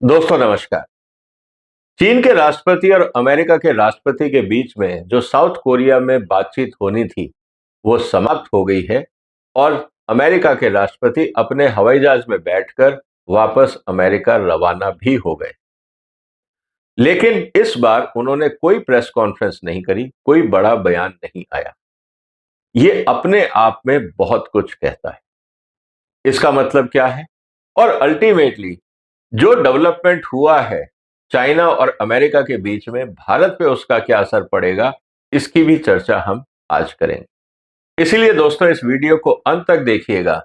दोस्तों नमस्कार। चीन के राष्ट्रपति और अमेरिका के राष्ट्रपति के बीच में जो साउथ कोरिया में बातचीत होनी थी, वो समाप्त हो गई है और अमेरिका के राष्ट्रपति अपने हवाई जहाज में बैठकर वापस अमेरिका रवाना भी हो गए। लेकिन इस बार उन्होंने कोई प्रेस कॉन्फ्रेंस नहीं करी, कोई बड़ा बयान नहीं आया। ये अपने आप में बहुत कुछ कहता है। इसका मतलब क्या है? और अल्टीमेटली जो डेवलपमेंट हुआ है चाइना और अमेरिका के बीच में, भारत पे उसका क्या असर पड़ेगा, इसकी भी चर्चा हम आज करेंगे। इसीलिए दोस्तों इस वीडियो को अंत तक देखिएगा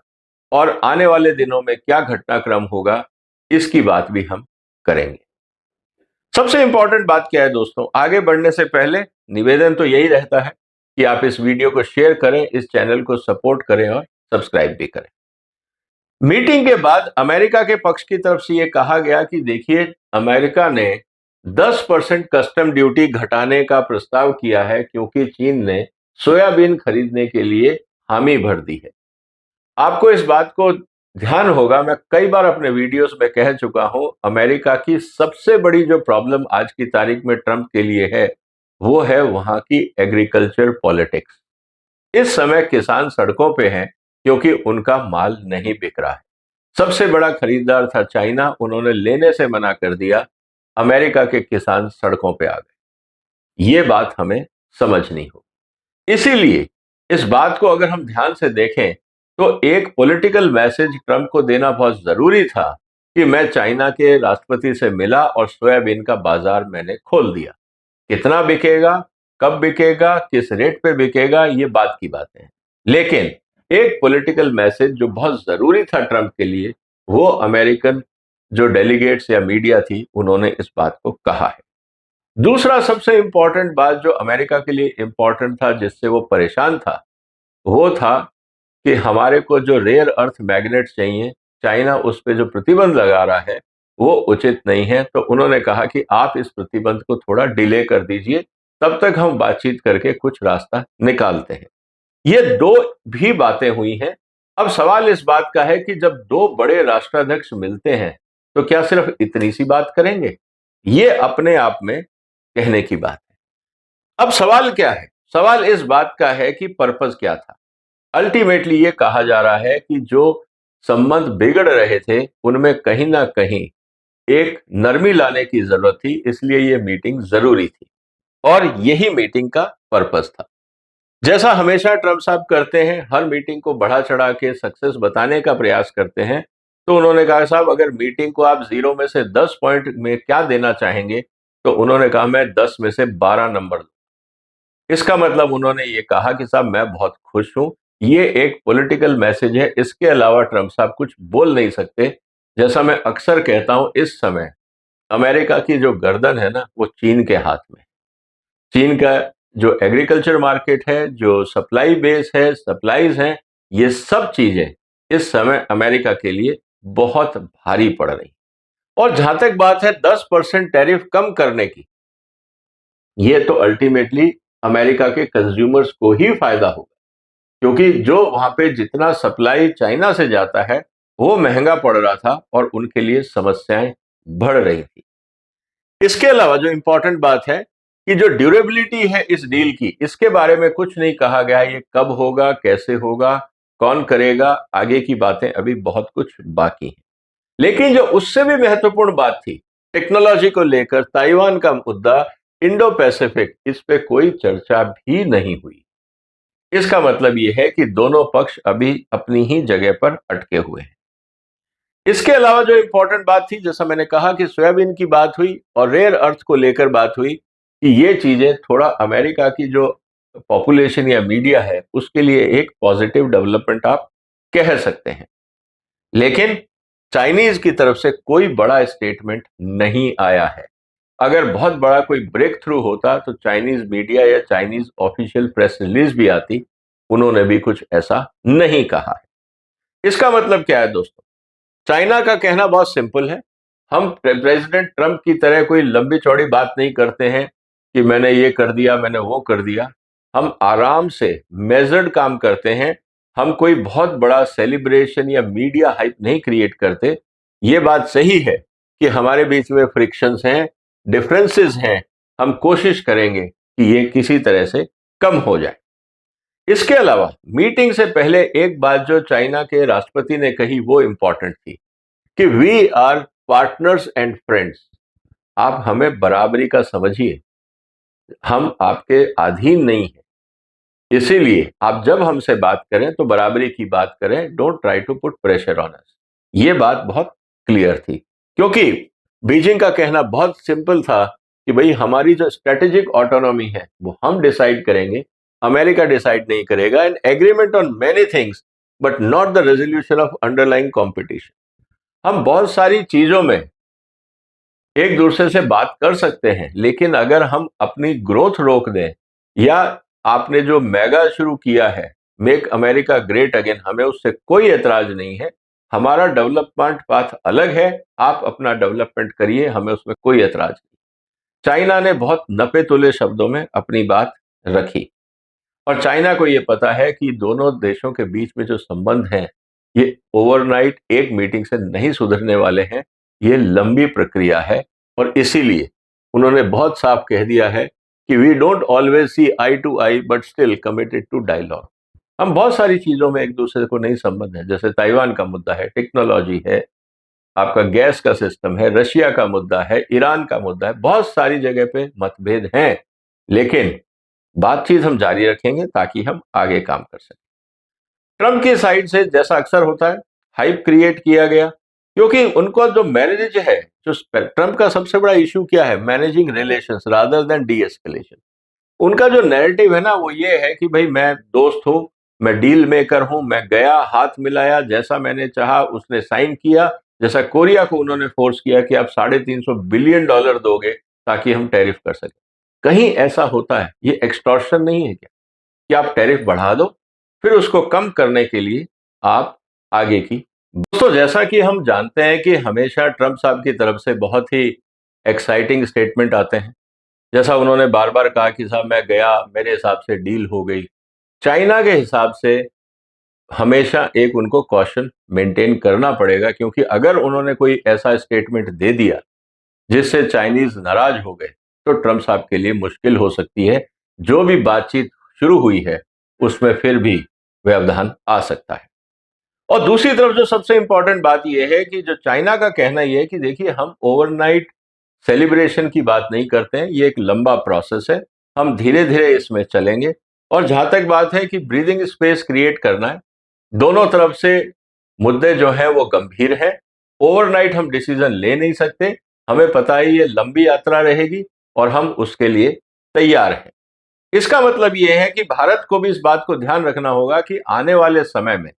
और आने वाले दिनों में क्या घटनाक्रम होगा इसकी बात भी हम करेंगे। सबसे इंपॉर्टेंट बात क्या है दोस्तों, आगे बढ़ने से पहले निवेदन तो यही रहता है कि आप इस वीडियो को शेयर करें, इस चैनल को सपोर्ट करें और सब्सक्राइब भी करें। मीटिंग के बाद अमेरिका के पक्ष की तरफ से यह कहा गया कि देखिए, अमेरिका ने 10% कस्टम ड्यूटी घटाने का प्रस्ताव किया है क्योंकि चीन ने सोयाबीन खरीदने के लिए हामी भर दी है। आपको इस बात को ध्यान होगा, मैं कई बार अपने वीडियोस में कह चुका हूं, अमेरिका की सबसे बड़ी जो प्रॉब्लम आज की तारीख में ट्रंप के लिए है, वो है वहां की एग्रीकल्चर पॉलिटिक्स। इस समय किसान सड़कों पे हैं क्योंकि उनका माल नहीं बिक रहा है। सबसे बड़ा खरीदार था चाइना, उन्होंने लेने से मना कर दिया, अमेरिका के किसान सड़कों पे आ गए। ये बात हमें समझनी होगी। इसीलिए इस बात को अगर हम ध्यान से देखें तो एक पॉलिटिकल मैसेज ट्रंप को देना बहुत जरूरी था कि मैं चाइना के राष्ट्रपति से मिला और सोयाबीन का बाजार मैंने खोल दिया। कितना बिकेगा, कब बिकेगा, किस रेट पे बिकेगा, ये बात की बातें हैं। लेकिन एक पॉलिटिकल मैसेज जो बहुत जरूरी था ट्रंप के लिए, वो अमेरिकन जो डेलीगेट्स या मीडिया थी, उन्होंने इस बात को कहा है। दूसरा सबसे इंपॉर्टेंट बात जो अमेरिका के लिए इंपॉर्टेंट था, जिससे वो परेशान था, वो था कि हमारे को जो रेयर अर्थ मैग्नेट्स चाहिए, चाइना उस पर जो प्रतिबंध लगा रहा है वो उचित नहीं है। तो उन्होंने कहा कि आप इस प्रतिबंध को थोड़ा डिले कर दीजिए, तब तक हम बातचीत करके कुछ रास्ता निकालते हैं। ये दो भी बातें हुई हैं। अब सवाल इस बात का है कि जब दो बड़े राष्ट्राध्यक्ष मिलते हैं तो क्या सिर्फ इतनी सी बात करेंगे? ये अपने आप में कहने की बात है। अब सवाल क्या है? सवाल इस बात का है कि पर्पस क्या था। अल्टीमेटली ये कहा जा रहा है कि जो संबंध बिगड़ रहे थे उनमें कहीं ना कहीं एक नरमी लाने की जरूरत थी, इसलिए ये मीटिंग जरूरी थी और यही मीटिंग का पर्पस था। जैसा हमेशा ट्रंप साहब करते हैं, हर मीटिंग को बढ़ा चढ़ा के सक्सेस बताने का प्रयास करते हैं। तो उन्होंने कहा साहब, अगर मीटिंग को आप 0 में से 10 पॉइंट में क्या देना चाहेंगे? तो उन्होंने कहा मैं 10 में से 12 नंबर दूं। इसका मतलब उन्होंने ये कहा कि साहब मैं बहुत खुश हूं। ये एक पॉलिटिकल मैसेज है, इसके अलावा ट्रंप साहब कुछ बोल नहीं सकते। जैसा मैं अक्सर कहता हूं, इस समय अमेरिका की जो गर्दन है ना, वो चीन के हाथ में। चीन का जो एग्रीकल्चर मार्केट है, जो सप्लाई बेस है, सप्लाईज हैं, ये सब चीजें इस समय अमेरिका के लिए बहुत भारी पड़ रही। और जहां तक बात है 10% टैरिफ कम करने की, ये तो अल्टीमेटली अमेरिका के कंज्यूमर्स को ही फायदा होगा, क्योंकि जो वहां पे जितना सप्लाई चाइना से जाता है वो महंगा पड़ रहा था और उनके लिए समस्याएं बढ़ रही थी। इसके अलावा जो इंपॉर्टेंट बात है कि जो ड्यूरेबिलिटी है इस डील की, इसके बारे में कुछ नहीं कहा गया। ये कब होगा, कैसे होगा, कौन करेगा, आगे की बातें अभी बहुत कुछ बाकी हैं। लेकिन जो उससे भी महत्वपूर्ण बात थी, टेक्नोलॉजी को लेकर ताइवान का मुद्दा, इंडो पैसिफिक, इस पे कोई चर्चा भी नहीं हुई। इसका मतलब यह है कि दोनों पक्ष अभी अपनी ही जगह पर अटके हुए हैं। इसके अलावा जो इंपॉर्टेंट बात थी, जैसा मैंने कहा कि सोयाबीन की बात हुई और रेयर अर्थ को लेकर बात हुई, कि ये चीजें थोड़ा अमेरिका की जो पॉपुलेशन या मीडिया है उसके लिए एक पॉजिटिव डेवलपमेंट आप कह सकते हैं। लेकिन चाइनीज की तरफ से कोई बड़ा स्टेटमेंट नहीं आया है। अगर बहुत बड़ा कोई ब्रेक थ्रू होता तो चाइनीज मीडिया या चाइनीज ऑफिशियल प्रेस रिलीज भी आती, उन्होंने भी कुछ ऐसा नहीं कहा है। इसका मतलब क्या है दोस्तों? चाइना का कहना बहुत सिंपल है। हम प्रेसिडेंट ट्रंप की तरह कोई लंबी चौड़ी बात नहीं करते हैं कि मैंने ये कर दिया, मैंने वो कर दिया। हम आराम से मेजर्ड काम करते हैं। हम कोई बहुत बड़ा सेलिब्रेशन या मीडिया हाइप नहीं क्रिएट करते। ये बात सही है कि हमारे बीच में फ्रिक्शंस हैं, डिफरेंसेस हैं, हम कोशिश करेंगे कि ये किसी तरह से कम हो जाए। इसके अलावा मीटिंग से पहले एक बात जो चाइना के राष्ट्रपति ने कही वो इंपॉर्टेंट थी कि we are partners and friends. आप हमें बराबरी का समझिए, हम आपके अधीन नहीं हैं, इसीलिए आप जब हमसे बात करें तो बराबरी की बात करें, don't try to put pressure on us. ये बात बहुत क्लियर थी, क्योंकि बीजिंग का कहना बहुत सिंपल था कि भाई हमारी जो स्ट्रेटेजिक ऑटोनॉमी है वो हम डिसाइड करेंगे, अमेरिका डिसाइड नहीं करेगा, and agreement on many things but not the resolution of underlying competition. हम बहुत सारी चीजों में एक दूसरे से बात कर सकते हैं, लेकिन अगर हम अपनी ग्रोथ रोक दें, या आपने जो मेगा शुरू किया है मेक अमेरिका ग्रेट अगेन, हमें उससे कोई एतराज नहीं है। हमारा डेवलपमेंट पाथ अलग है, आप अपना डेवलपमेंट करिए, हमें उसमें कोई एतराज नहीं। चाइना ने बहुत नपे तुले शब्दों में अपनी बात रखी, और चाइना को यह पता है कि दोनों देशों के बीच में जो संबंध हैं ये ओवरनाइट एक मीटिंग से नहीं सुधरने वाले हैं, ये लंबी प्रक्रिया है। और इसीलिए उन्होंने बहुत साफ कह दिया है कि we don't always see eye to eye but still committed to dialogue. हम बहुत सारी चीजों में एक दूसरे को नहीं संबंध है, जैसे ताइवान का मुद्दा है, टेक्नोलॉजी है, आपका गैस का सिस्टम है, रशिया का मुद्दा है, ईरान का मुद्दा है, बहुत सारी जगह पे मतभेद हैं, लेकिन बातचीत हम जारी रखेंगे ताकि हम आगे काम कर सकें। ट्रंप की साइड से जैसा अक्सर होता है हाइप क्रिएट किया गया, क्योंकि उनको जो मैनेज है, जो ट्रंप का सबसे बड़ा इशू क्या है, managing relations rather than D escalation. उनका जो नैरेटिव है ना वो ये है कि भाई मैं दोस्त हूं, मैं डील मेकर हूं, मैं गया, हाथ मिलाया, जैसा मैंने चाहा उसने साइन किया, जैसा कोरिया को उन्होंने फोर्स किया कि आप $350 बिलियन दोगे ताकि हम टैरिफ कर सकें। कहीं ऐसा होता है? ये एक्सटॉर्शन नहीं है क्या कि आप टैरिफ बढ़ा दो, फिर उसको कम करने के लिए आप आगे की। दोस्तों, जैसा कि हम जानते हैं कि हमेशा ट्रंप साहब की तरफ से बहुत ही एक्साइटिंग स्टेटमेंट आते हैं, जैसा उन्होंने बार बार कहा कि साहब मैं गया, मेरे हिसाब से डील हो गई। चाइना के हिसाब से हमेशा एक उनको कॉशन मेंटेन करना पड़ेगा, क्योंकि अगर उन्होंने कोई ऐसा स्टेटमेंट दे दिया जिससे चाइनीज नाराज हो गए तो ट्रंप साहब के लिए मुश्किल हो सकती है। जो भी बातचीत शुरू हुई है उसमें फिर भी व्यवधान आ सकता है। और दूसरी तरफ जो सबसे इंपॉर्टेंट बात यह है कि जो चाइना का कहना यह है कि देखिए हम ओवरनाइट सेलिब्रेशन की बात नहीं करते हैं, ये एक लंबा प्रोसेस है, हम धीरे धीरे इसमें चलेंगे। और जहां तक बात है कि ब्रीदिंग स्पेस क्रिएट करना है, दोनों तरफ से मुद्दे जो है वो गंभीर है, ओवरनाइट हम डिसीजन ले नहीं सकते, हमें पता है ये लंबी यात्रा रहेगी और हम उसके लिए तैयार हैं। इसका मतलब यह है कि भारत को भी इस बात को ध्यान रखना होगा कि आने वाले समय में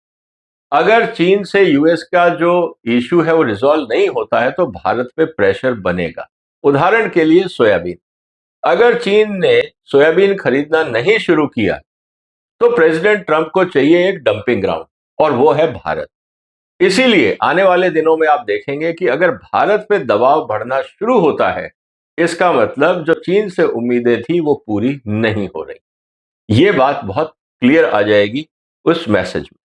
अगर चीन से यूएस का जो इश्यू है वो रिजॉल्व नहीं होता है तो भारत पे प्रेशर बनेगा। उदाहरण के लिए सोयाबीन, अगर चीन ने सोयाबीन खरीदना नहीं शुरू किया तो प्रेसिडेंट ट्रंप को चाहिए एक डंपिंग ग्राउंड, और वो है भारत। इसीलिए आने वाले दिनों में आप देखेंगे कि अगर भारत पे दबाव बढ़ना शुरू होता है, इसका मतलब जो चीन से उम्मीदें थी वो पूरी नहीं हो रही। ये बात बहुत क्लियर आ जाएगी उस मैसेज में।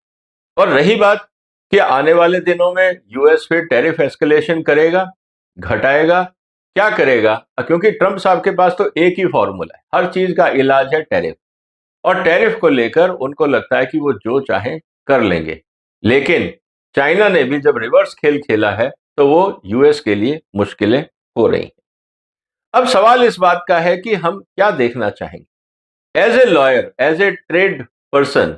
और रही बात कि आने वाले दिनों में यूएस फिर टैरिफ एस्केलेशन करेगा, घटाएगा, क्या करेगा, क्योंकि ट्रंप साहब के पास तो एक ही फॉर्मूला है, हर चीज का इलाज है टैरिफ। और टैरिफ को लेकर उनको लगता है कि वो जो चाहें कर लेंगे, लेकिन चाइना ने भी जब रिवर्स खेल खेला है तो वो यूएस के लिए मुश्किलें हो रही हैं। अब सवाल इस बात का है कि हम क्या देखना चाहेंगे। As a lawyer, as a trade person,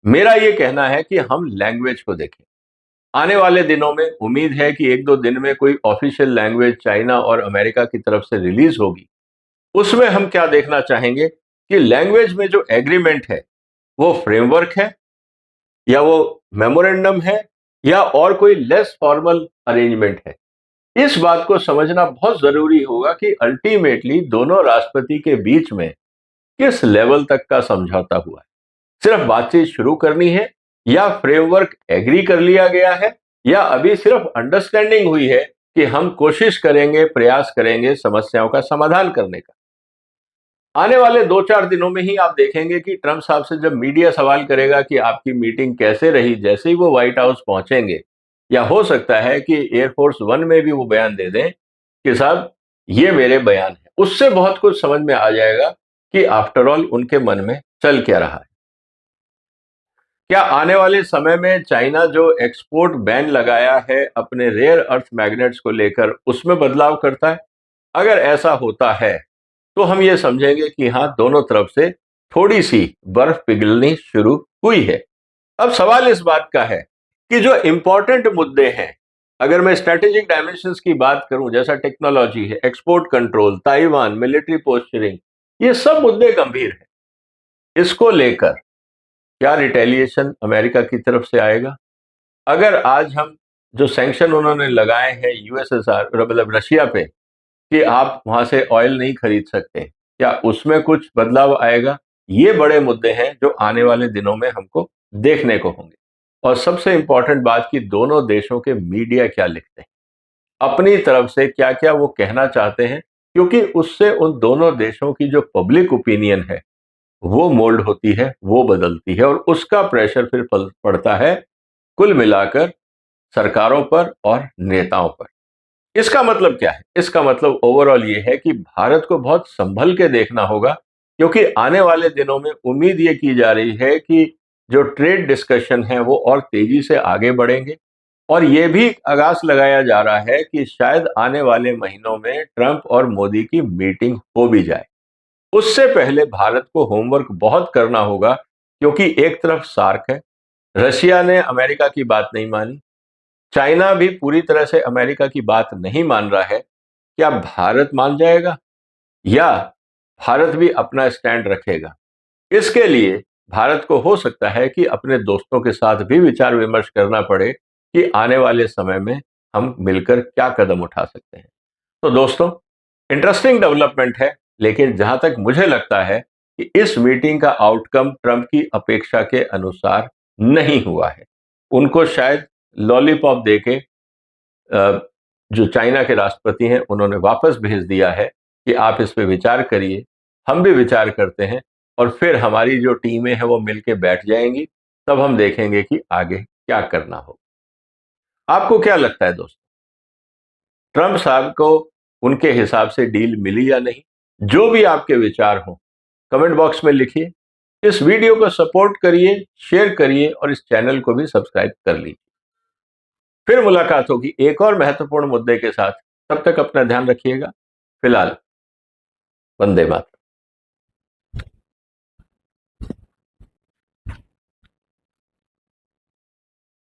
मेरा ये कहना है कि हम लैंग्वेज को देखें। आने वाले दिनों में उम्मीद है कि एक दो दिन में कोई ऑफिशियल लैंग्वेज चाइना और अमेरिका की तरफ से रिलीज होगी। उसमें हम क्या देखना चाहेंगे कि लैंग्वेज में जो एग्रीमेंट है वो फ्रेमवर्क है, या वो मेमोरेंडम है, या और कोई लेस फॉर्मल अरेंजमेंट है। इस बात को समझना बहुत जरूरी होगा कि अल्टीमेटली दोनों राष्ट्रपति के बीच में किस लेवल तक का समझौता हुआ है। सिर्फ बातचीत शुरू करनी है, या फ्रेमवर्क एग्री कर लिया गया है, या अभी सिर्फ अंडरस्टैंडिंग हुई है कि हम कोशिश करेंगे, प्रयास करेंगे समस्याओं का समाधान करने का। आने वाले 2-4 दिनों में ही आप देखेंगे कि ट्रंप साहब से जब मीडिया सवाल करेगा कि आपकी मीटिंग कैसे रही, जैसे ही वो व्हाइट हाउस पहुंचेंगे या हो सकता है कि एयरफोर्स वन में भी वो बयान दे दें कि साहब ये मेरे बयान है। उससे बहुत कुछ समझ में आ जाएगा कि आफ्टर ऑल उनके मन में चल क्या रहा है। क्या आने वाले समय में चाइना जो एक्सपोर्ट बैन लगाया है अपने रेयर अर्थ मैग्नेट्स को लेकर, उसमें बदलाव करता है? अगर ऐसा होता है तो हम ये समझेंगे कि हाँ, दोनों तरफ से थोड़ी सी बर्फ पिघलनी शुरू हुई है। अब सवाल इस बात का है कि जो इंपॉर्टेंट मुद्दे हैं, अगर मैं स्ट्रेटेजिक डायमेंशंस की बात करूं, जैसा टेक्नोलॉजी है, export control, Taiwan, military posturing, ये सब मुद्दे गंभीर हैं। इसको लेकर क्या रिटेलिएशन अमेरिका की तरफ से आएगा? अगर आज हम जो सैंक्शन उन्होंने लगाए हैं यूएसएसआर मतलब रशिया पे कि आप वहां से ऑयल नहीं खरीद सकते, क्या उसमें कुछ बदलाव आएगा? ये बड़े मुद्दे हैं जो आने वाले दिनों में हमको देखने को होंगे। और सबसे इंपॉर्टेंट बात कि दोनों देशों के मीडिया क्या लिखते हैं, अपनी तरफ से क्या क्या वो कहना चाहते हैं, क्योंकि उससे उन दोनों देशों की जो पब्लिक ओपिनियन है वो मोल्ड होती है, वो बदलती है, और उसका प्रेशर फिर पड़ता है कुल मिलाकर सरकारों पर और नेताओं पर। इसका मतलब क्या है? इसका मतलब ओवरऑल ये है कि भारत को बहुत संभल के देखना होगा, क्योंकि आने वाले दिनों में उम्मीद ये की जा रही है कि जो ट्रेड डिस्कशन है वो और तेजी से आगे बढ़ेंगे। और ये भी आगाज लगाया जा रहा है कि शायद आने वाले महीनों में ट्रंप और मोदी की मीटिंग हो भी जाए। उससे पहले भारत को होमवर्क बहुत करना होगा, क्योंकि एक तरफ सार्क है, रशिया ने अमेरिका की बात नहीं मानी, चाइना भी पूरी तरह से अमेरिका की बात नहीं मान रहा है। क्या भारत मान जाएगा या भारत भी अपना स्टैंड रखेगा? इसके लिए भारत को हो सकता है कि अपने दोस्तों के साथ भी विचार विमर्श करना पड़े कि आने वाले समय में हम मिलकर क्या कदम उठा सकते हैं। तो दोस्तों, इंटरेस्टिंग डेवलपमेंट है, लेकिन जहां तक मुझे लगता है कि इस मीटिंग का आउटकम ट्रंप की अपेक्षा के अनुसार नहीं हुआ है। उनको शायद लॉलीपॉप देके जो चाइना के राष्ट्रपति हैं उन्होंने वापस भेज दिया है कि आप इस पे विचार करिए, हम भी विचार करते हैं, और फिर हमारी जो टीमें हैं वो मिलके बैठ जाएंगी, तब हम देखेंगे कि आगे क्या करना हो। आपको क्या लगता है दोस्तों, ट्रंप साहब को उनके हिसाब से डील मिली या नहीं? जो भी आपके विचार हो कमेंट बॉक्स में लिखिए। इस वीडियो को सपोर्ट करिए, शेयर करिए और इस चैनल को भी सब्सक्राइब कर लीजिए। फिर मुलाकात होगी एक और महत्वपूर्ण मुद्दे के साथ। तब तक अपना ध्यान रखिएगा। फिलहाल वंदे मातरम।